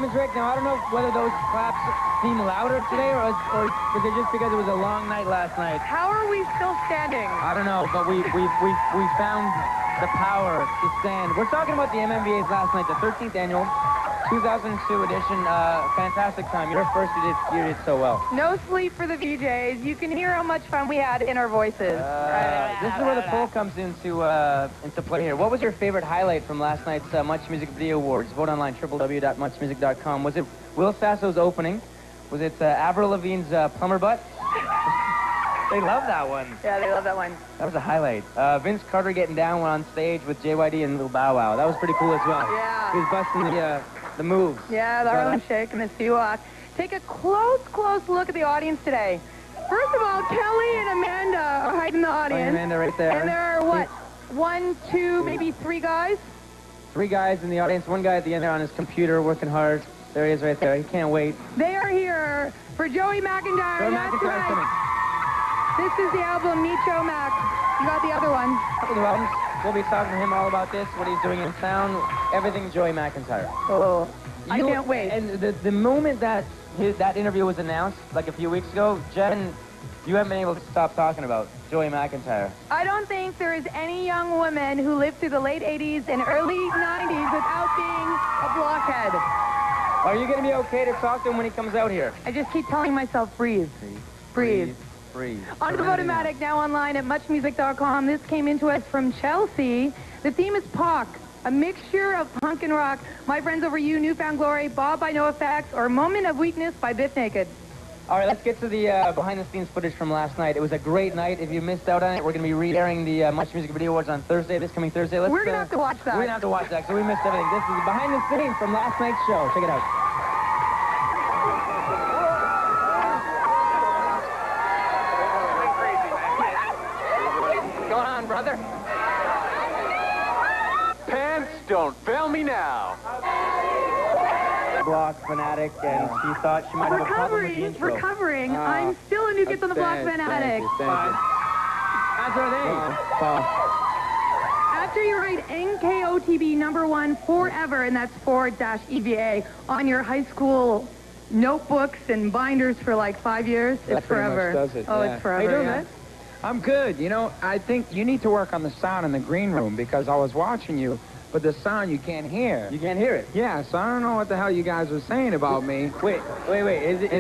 is Rick. Now, I don't know whether those claps seem louder today or was it just because it was a long night last night? How are we still standing? I don't know, but we found the power to stand. We're talking about the MMVA's last night, the 13th annual 2002 edition. Fantastic time. You're first. You did so well. No sleep for the VJs. You can hear how much fun we had in our voices. This is where the poll comes into play here. What was your favorite highlight from last night's Much Music Video Awards? Vote online, www.muchmusic.com. Was it Will Sasso's opening? Was it Avril Lavigne's Plumber Butt? They love that one. Yeah, they love that one. That was a highlight. Vince Carter getting down on stage with JYD and Lil Bow Wow. That was pretty cool as well. Yeah. He was busting the moves. Yeah, the Harlem Shake and the Sea-Walk. Take a close look at the audience today. First of all, Kelly and Amanda are hiding in the audience. Amanda right there. And there are, what, 1, 2, maybe 3 guys? 3 guys in the audience. 1 guy at the end there on his computer working hard. There he is right there. He can't wait. They are here for Joey McIntyre. Joey That's McIntyre's coming. This is the album Meet Joe Mac. You got the other one. Couple of albums. We'll be talking to him all about this, what he's doing in town, everything Joey McIntyre. Oh, I can't wait. And the moment that that interview was announced, like a few weeks ago, Jen, you haven't been able to stop talking about Joey McIntyre. I don't think there is any young woman who lived through the late 80s and early 90s without being a blockhead. Are you going to be okay to talk to him when he comes out here? I just keep telling myself, breathe. Breathe. Breathe. On to Votomatic, now online at muchmusic.com. This came into us from Chelsea. The theme is POC, a mixture of punk and rock. My Friends Over You, Newfound Glory, Bob by NoFX, or Moment of Weakness by Biff Naked. All right, let's get to the behind-the-scenes footage from last night. It was a great night. If you missed out on it, we're going to be re-airing the Much Music Video Awards on Thursday, this coming Thursday. We're going to have to watch that. We're going to have to watch that, so we missed everything. This is behind the scenes from last night's show. Check it out. Go on, brother. Pants, don't fail me now. Block fanatic, and she thought she might have a problem with the intro. Recovering. I'm still a New Kids on the Block fanatic. That's our thing. After you write NKOTB #1 forever, and that's /EVA, on your high school notebooks and binders for like 5 years, it's forever. Does it, oh, yeah. it's forever. How you doing, man? I'm good. You know, I think you need to work on the sound in the green room because I was watching you, but the sound you can't hear. You can't hear it. Yeah, so I don't know what the hell you guys were saying about me. Wait. Is it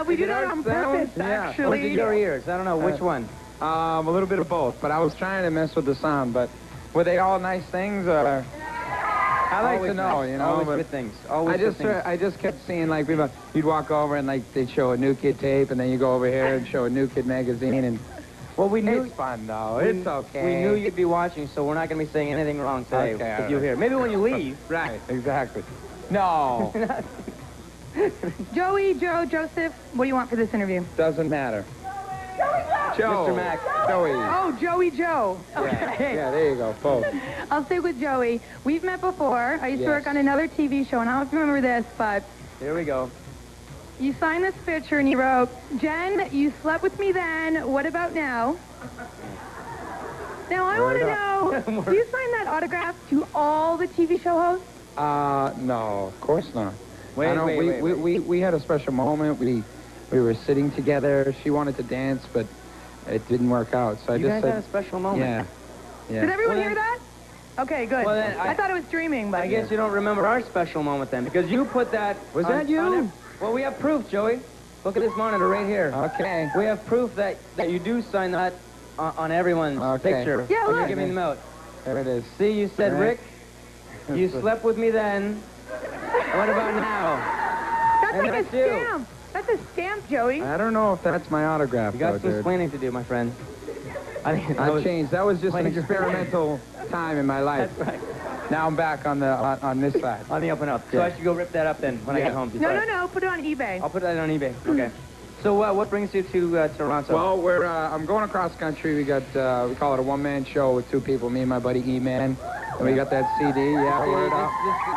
we do that on purpose, Yeah. actually. or is it your ears? I don't know. Which one? A little bit of both, but I was trying to mess with the sound, but were they all nice things? Or I like Always to know, nice. you know. Always but good things. Always good things. I just kept seeing, like, people, you'd walk over and, like, they'd show a New Kid tape, and then you go over here and show a New Kid magazine, and Well, we knew it's fun, though. It's okay. We knew you'd be watching, so we're not going to be saying anything wrong today Okay, if you're here. Maybe when you leave. Right, exactly. No, Joey, Joe, Joseph, what do you want for this interview? doesn't matter. Joe. Mr. Mac. Joey. Oh, Joey Joe. Okay. Yeah, there you go, both. I'll stay with Joey. We've met before. I used to Yes. work on another TV show, and I don't know if you remember this, but Here we go. you signed this picture and you wrote, Jen, you slept with me then. What about now? Now, I want to know, do you sign that autograph to all the TV show hosts? No, of course not. Wait. We had a special moment. We were sitting together. She wanted to dance, but it didn't work out. So I You just guys said, had a special moment. yeah. Did everyone Well, hear that? Okay, good. Well, then I thought it was dreaming, but... I guess you don't remember our special moment then, because you put that... Was that you? Well, we have proof, Joey. Look at this monitor right here. Okay. We have proof that you do sign that on everyone's Okay. picture. Yeah, when look. you're giving them out. There it is. See, you said, Right. Rick, you slept with me then. What about now? That's And like a that's you. stamp. That's a stamp, Joey. I don't know if that's my autograph, You got though, some dude. explaining to do, my friend. I've changed. That was just an Plagiarism. experimental time in my life. That's right. Now I'm back on this side. On the up and up. So I should go rip that up then when I get home. No. Put it on eBay. I'll put that on eBay. Okay. So what brings you to Toronto? Well, I'm going across country. We got we call it a one-man show with 2 people. Me and my buddy E-Man. And we got that CD. Yeah, word up.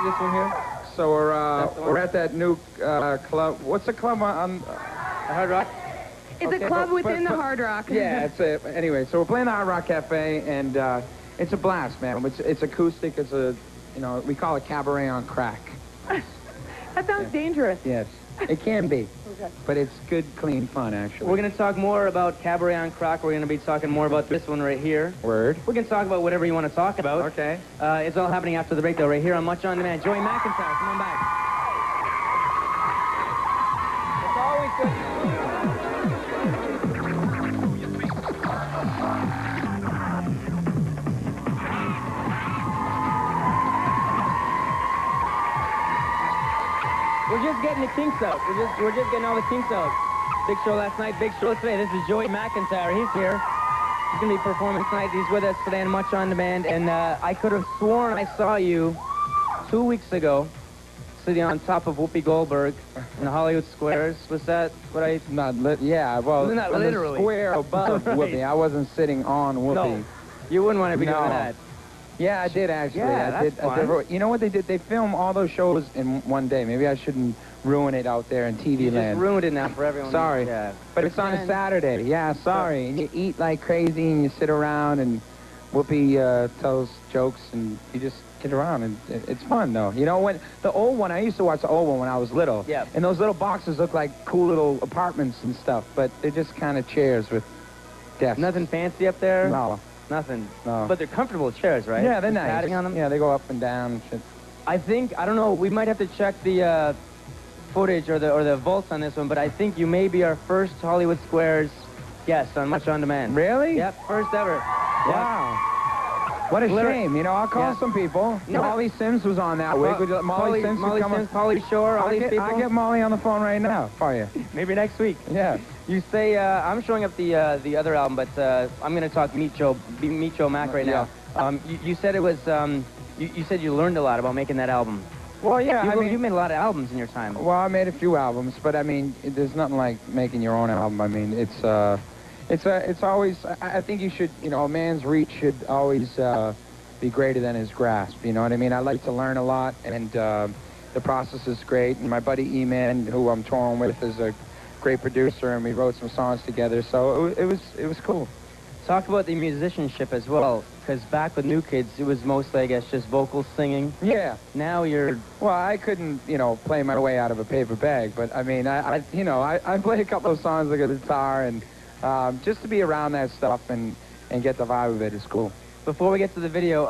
This one here? So we're at that new club. What's the club on? Hard Rock? It's Okay, a club but- within but- the Hard Rock. Yeah, it's a, anyway. So we're playing the Hard Rock Cafe, and it's a blast, man. It's acoustic. It's a, we call it cabaret on crack. That's That sounds dangerous. Yes, it can be. Okay. But it's good, clean fun, actually. We're going to talk more about Cabaret on Croc. We're going to be talking more about this one right here. Word. We can talk about whatever you want to talk about. Okay. It's all happening after the break, though, right here on Much On Demand. Joey McIntyre, come on back. It's always good. We're just getting the kinks out. We're just getting all the kinks out. Big show last night, big show today. This is Joey McIntyre. He's here. He's going to be performing tonight. He's with us today on Much On Demand. And I could have sworn I saw you 2 weeks ago sitting on top of Whoopi Goldberg in the Hollywood Squares. Was that what I... Yeah, well, Not on literally. the square above Right. Whoopi. I wasn't sitting on Whoopi. No, you wouldn't want to be No. doing that. Yeah, I did, actually. Yeah, I that's did. fun. You know what they did? They film all those shows in one day. Maybe I shouldn't ruin it out there in TV You land. just ruined it now for everyone. Sorry. Yeah. But it's on a Saturday. Yeah, sorry. And you eat like crazy and you sit around and Whoopi tells jokes and you just get around and it's fun though. You know, when the old one, I used to watch the old one when I was little. Yeah. And those little boxes look like cool little apartments and stuff, but they're just kind of chairs with desks. Nothing fancy up there? No. Nothing. No. But they're comfortable chairs, right? Yeah, they're With nice. padding on them? Yeah, they go up and down and shit. I don't know, we might have to check the footage or the vaults on this one, but I think you may be our first Hollywood Squares guest on Much On Demand. Really? Yep, first ever. Wow. What a shame. You know, I'll call some people. No. Molly Sims was on that week. Would you, Molly Sims Molly would come Sims, on? Pauly Shore, all these people. I'll get Molly on the phone right now for you. Maybe next week. Yeah. You say, I'm showing up the other album, but I'm going to talk Meet Joe Mac right now. You said it was, you said you learned a lot about making that album. Well, yeah, You made a lot of albums in your time. Well, I made a few albums, but I mean, there's nothing like making your own album. I mean, it's always, I think you should, you know, a man's reach should always be greater than his grasp, you know what I mean? I like to learn a lot, and the process is great, and my buddy E-Man, who I'm touring with, is a great producer, and we wrote some songs together, so it was cool. Talk about the musicianship as well, because back with New Kids, it was mostly, I guess, just vocals, singing. Yeah. Now you're... Well, I couldn't, you know, play my way out of a paper bag, but I mean, I play a couple of songs like a guitar, and just to be around that stuff and get the vibe of it is cool. Before we get to the video,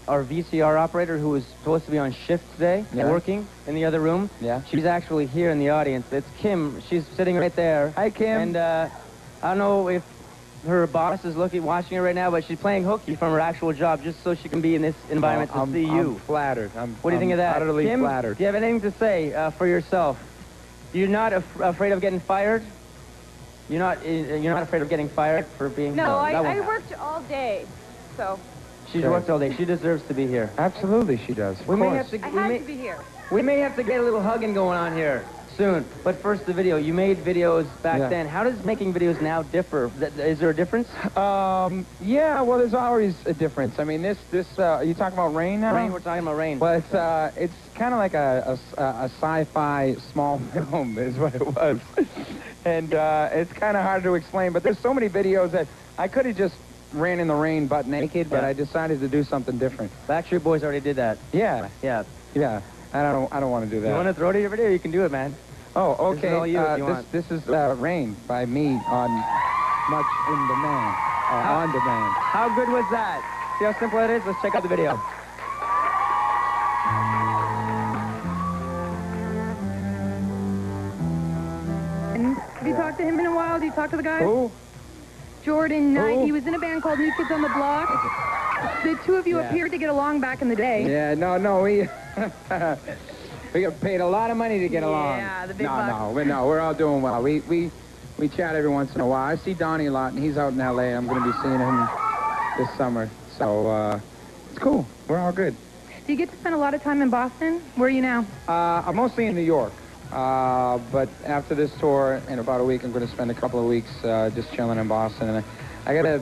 our VCR operator, who was supposed to be on shift today, working in the other room, she's actually here in the audience. It's Kim. She's sitting right there. Hi, Kim. And I don't know if her boss is watching her right now, but she's playing hooky from her actual job just so she can be in this environment to see you. I'm flattered. What do you think of that? Utterly Kim, flattered. do you have anything to say for yourself? You're not afraid of getting fired? You're not afraid of getting fired for being... No, that won't I happen. worked all day, so She's worked all day. She deserves to be here. Absolutely, she does. We may have to. I had to be here. We may have to get a little hugging going on here soon. But first, the video. You made videos back then. How does making videos now differ? Is there a difference? Yeah. Well, there's always a difference. I mean, this. Are you talking about Rain now? Rain. We're talking about Rain. Well, it's kind of like a sci-fi small film is what it was, and it's kind of hard to explain. But there's so many videos that I could have just ran in the rain butt naked, but I decided to do something different. Backstreet Boys already did that. Yeah. Yeah. Yeah. I don't want to do that. You want to throw to your video? You can do it, man. Oh, okay. This is all you if you want. This is Rain by me on Much in Demand. On Demand. How good was that? See how simple it is? Let's check out the video. And have you talked to him in a while? Did you talk to the guy? Who? Jordan Knight. Who? He was in a band called New Kids on the Block. The two of you appeared to get along back in the day. Yeah, no, we got paid a lot of money to get along. Yeah, the big bucks. No, we're all doing well. We chat every once in a while. I see Donnie a lot, and he's out in L.A. I'm going to be seeing him this summer. So it's cool. We're all good. Do you get to spend a lot of time in Boston? Where are you now? I'm mostly in New York. But after this tour, in about a week, I'm going to spend a couple of weeks just chilling in Boston. And I got a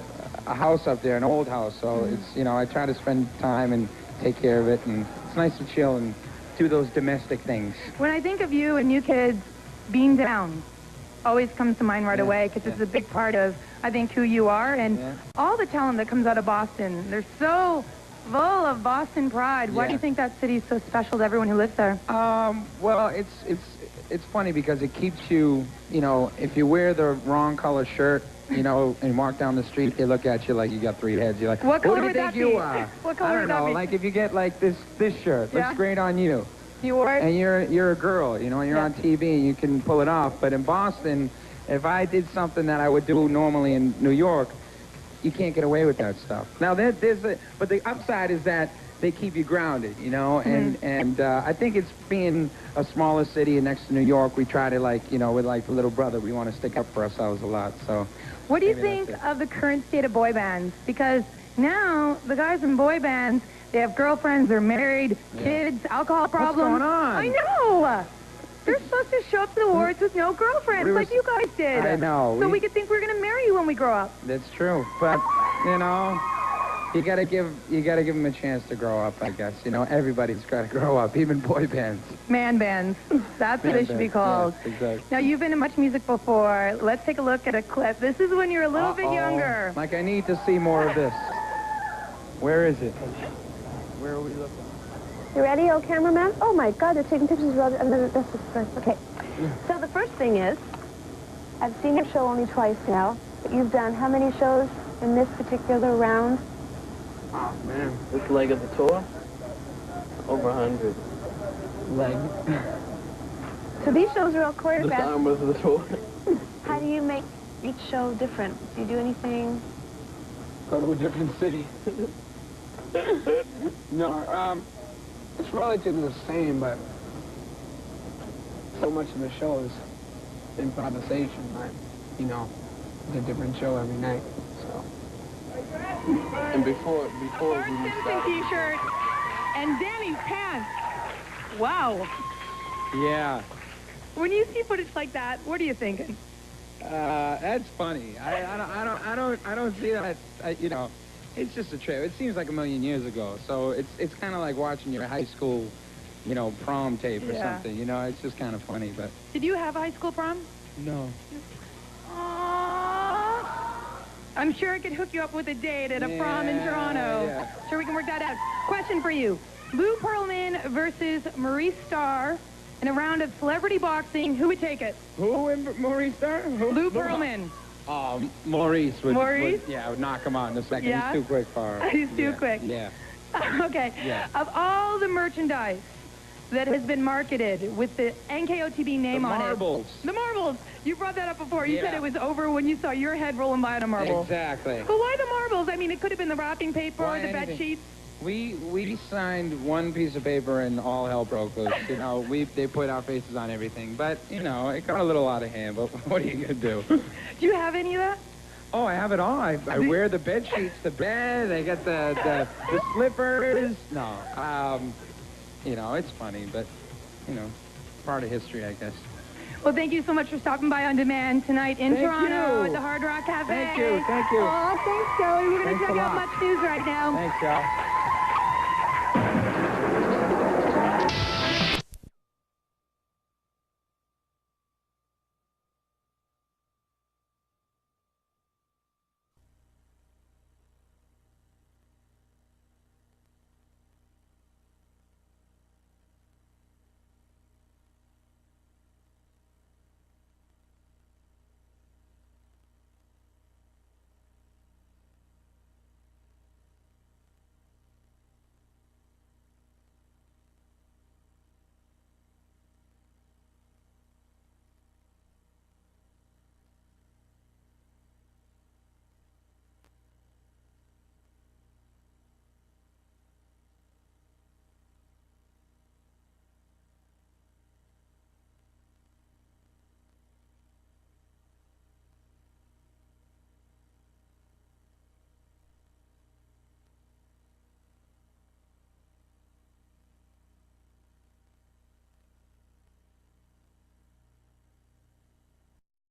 house up there, an old house, so it's, you know, I try to spend time and take care of it, and it's nice to chill and do those domestic things. When I think of you and New Kids, being down always comes to mind right away, because it's a big part of, I think, who you are, and all the talent that comes out of Boston. They're so full of Boston pride. Why do you think that city is so special to everyone who lives there? Well, it's funny because it keeps you, you know, if you wear the wrong color shirt, you know, and walk down the street, they look at you like you got 3 heads. You're like, what color do you would think that you be? are? What color I don't would that know. be? Like if you get like this shirt, looks great on you. You wore it? And you're a girl, you know, and you're on TV and you can pull it off. But in Boston, if I did something that I would do normally in New York, you can't get away with that stuff. Now but the upside is that they keep you grounded, you know, and I think it's being a smaller city next to New York. We try to, like, you know, with like the little brother, we want to stick up for ourselves a lot. So, what do you think of the current state of boy bands? Because now the guys in boy bands, they have girlfriends, they're married, kids, alcohol problems. What's going on? I know. They're supposed to show up to the awards with no girlfriends, like you guys did. I know. So we could think we're going to marry you when we grow up. That's true, but you know, you gotta give them a chance to grow up, I guess. You know, everybody's got to grow up, even boy bands. Man bands. That's what they should be called. Yes, exactly. Now, you've been in Much Music before. Let's take a look at a clip. This is when you're a little bit younger. Like, I need to see more of this. Where is it? Where are we looking? You ready, old cameraman? Oh my God, they're taking pictures of and then this is first. Okay. So the first thing is, I've seen your show only twice now, but you've done how many shows in this particular round? Oh man, this leg of the tour, over 100. Leg. So these shows are all The choreographed. arm of the tour. How do you make each show different? Do you do anything? Go to a different city. No, it's relatively the same, but so much of the show is improvisation. Like, you know, it's a different show every night. So. And before we started, T-shirt and Danny's pants. Wow. Yeah. When you see footage like that, what are you thinking? That's funny. I don't see that. You know, it's just a trip. It seems like a million years ago. So it's kind of like watching your high school, you know, prom tape or something. You know, it's just kind of funny. But Did you have a high school prom? no. Aww. I'm sure I could hook you up with a date at a prom in Toronto. Yeah. Sure we can work that out. Question for you. Lou Pearlman versus Maurice Starr in a round of celebrity boxing. Who would take it? Who in Maurice Starr? Lou Pearlman. Maurice would. Maurice? Would knock him out in a second. Yeah? He's too quick for her. He's too quick. Yeah. Okay. Yeah. Of all the merchandise that has been marketed with the NKOTB name on marbles. it. The marbles. You brought that up before. You said Yeah. it was over when you saw your head rolling by on a marble. Exactly. But why the marbles? I mean, it could have been the wrapping paper Why or the bed anything? sheets. We signed one piece of paper and all hell broke loose. You know, they put our faces on everything, but you know, it got a little out of hand. But what are you gonna do? Do you have any of that? Oh, I have it all. I wear the bed sheets, the bed. I got the slippers. No, you know, it's funny, but you know, part of history, I guess. Well, thank you so much for stopping by On Demand tonight in Thank Toronto you. at the Hard Rock Cafe. Thank you. Oh, thanks, Joey. We're going to Thanks check a out lot. Much News right now. Thanks, y'all.